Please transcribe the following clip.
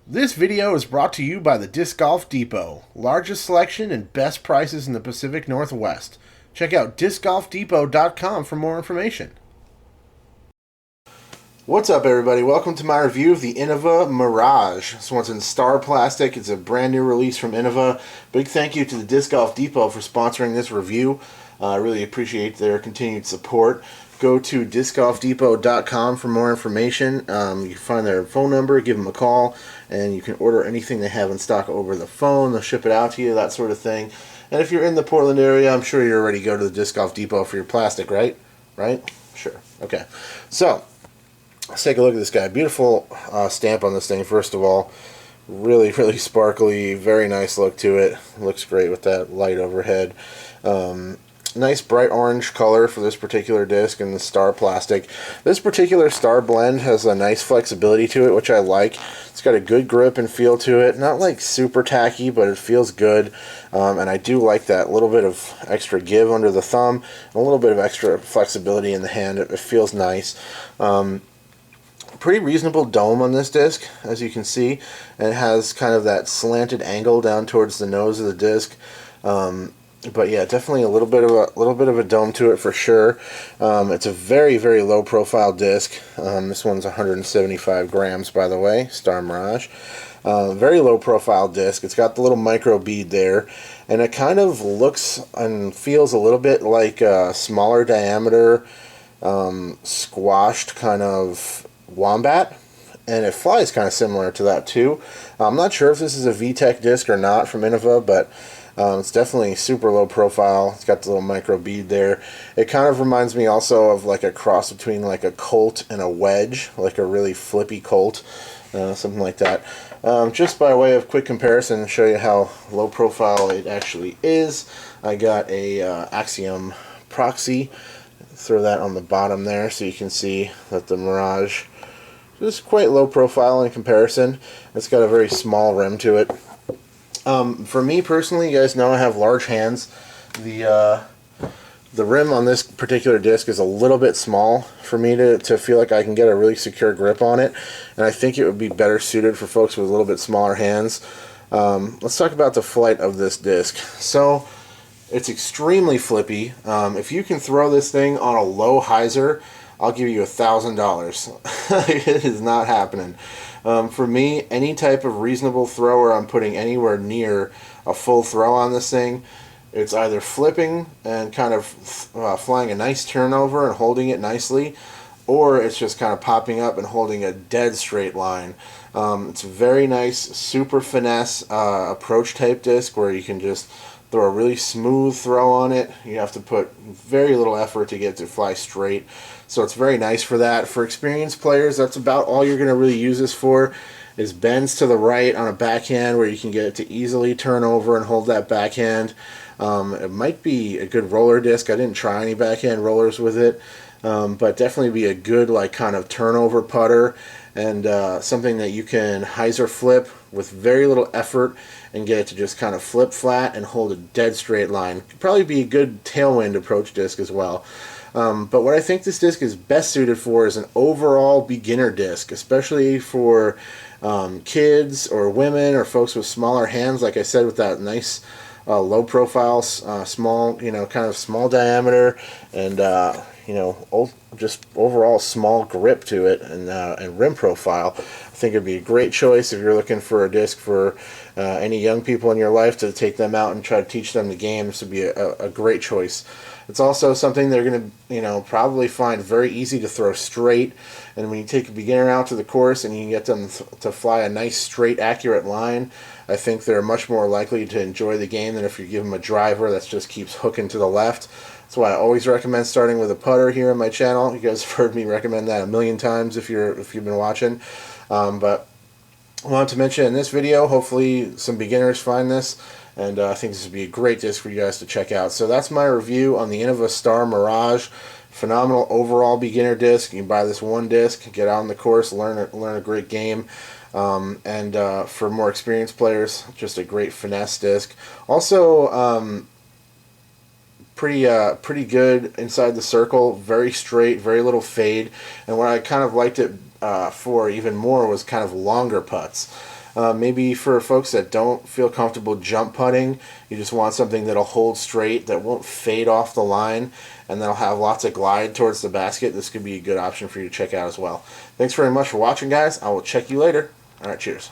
This video is brought to you by the Disc Golf Depot, largest selection and best prices in the Pacific Northwest. Check out discgolfdepot.com for more information. What's up, everybody? Welcome to my review of the Innova Mirage. This one's in Star Plastic. It's a brand new release from Innova. Big thank you to the Disc Golf Depot for sponsoring this review. I really appreciate their continued support. Go to discgolfdepot.com for more information. You can find their phone number, give them a call, and you can order anything they have in stock over the phone. They'll ship it out to you, that sort of thing. And if you're in the Portland area, I'm sure you're ready to go to the Disc Golf Depot for your plastic, right? Right? Sure. Okay. So, let's take a look at this guy. Beautiful stamp on this thing, first of all. Really, really sparkly, very nice look to it. Looks great with that light overhead. Nice bright orange color for this particular disc and the Star Plastic. This particular Star blend has a nice flexibility to it, which I like. It's got a good grip and feel to it. Not like super tacky, but it feels good. And I do like that little bit of extra give under the thumb, and a little bit of extra flexibility in the hand. It feels nice. Pretty reasonable dome on this disc, as you can see, and it has kind of that slanted angle down towards the nose of the disc. But yeah, definitely a little bit of a dome to it for sure. It's a very, very low profile disc. This one's 175 grams, by the way, Star Mirage. Very low profile disc. It's got the little micro bead there, and it kind of looks and feels a little bit like a smaller diameter squashed kind of wombat, and it flies kind of similar to that too. I'm not sure if this is a VTech disc or not from Innova, but it's definitely super low profile. It's got the little micro bead there. It kind of reminds me also of like a cross between like a Colt and a wedge, like a really flippy Colt, something like that. Just by way of quick comparison to show you how low profile it actually is, I got a Axiom Proxy. Throw that on the bottom there so you can see that the Mirage is quite low profile in comparison. It's got a very small rim to it. For me personally, you guys know I have large hands. The rim on this particular disc is a little bit small for me to feel like I can get a really secure grip on it, and I think it would be better suited for folks with a little bit smaller hands. Let's talk about the flight of this disc. So, it's extremely flippy. If you can throw this thing on a low hyzer, I'll give you $1,000. It is not happening. For me, any type of reasonable thrower I'm putting anywhere near a full throw on this thing, it's either flipping and kind of flying a nice turnover and holding it nicely, or it's just kind of popping up and holding a dead straight line. It's a very nice, super finesse approach type disc where you can just throw a really smooth throw on it. You have to put very little effort to get it to fly straight. So it's very nice for that. For experienced players, that's about all you're going to really use this for, is bends to the right on a backhand where you can get it to easily turn over and hold that backhand. It might be a good roller disc. I didn't try any backhand rollers with it, but definitely be a good like kind of turnover putter, and something that you can hyzer flip with very little effort and get it to just kind of flip flat and hold a dead straight line. Could probably be a good tailwind approach disc as well. But what I think this disc is best suited for is an overall beginner disc, especially for kids or women or folks with smaller hands, like I said, with that nice low profile, small, kind of small diameter, and just overall small grip to it, and rim profile. I think it'd be a great choice if you're looking for a disc for any young people in your life to take them out and try to teach them the game. This would be a great choice. It's also something they're going to, probably find very easy to throw straight. And when you take a beginner out to the course and you can get them to fly a nice, straight, accurate line, I think they're much more likely to enjoy the game than if you give them a driver that just keeps hooking to the left. That's why I always recommend starting with a putter here on my channel. You guys have heard me recommend that a million times if you've been watching. But I wanted to mention in this video, hopefully some beginners find this, and I think this would be a great disc for you guys to check out. So that's my review on the Innova Star Mirage. Phenomenal overall beginner disc. You can buy this one disc, get out on the course, learn a great game. And for more experienced players, just a great finesse disc. Also, pretty good inside the circle, very straight, very little fade. And what I kind of liked it for even more was kind of longer putts. Maybe for folks that don't feel comfortable jump putting, you just want something that'll hold straight, that won't fade off the line, and that'll have lots of glide towards the basket. This could be a good option for you to check out as well. Thanks very much for watching, guys. I will check you later. All right, cheers.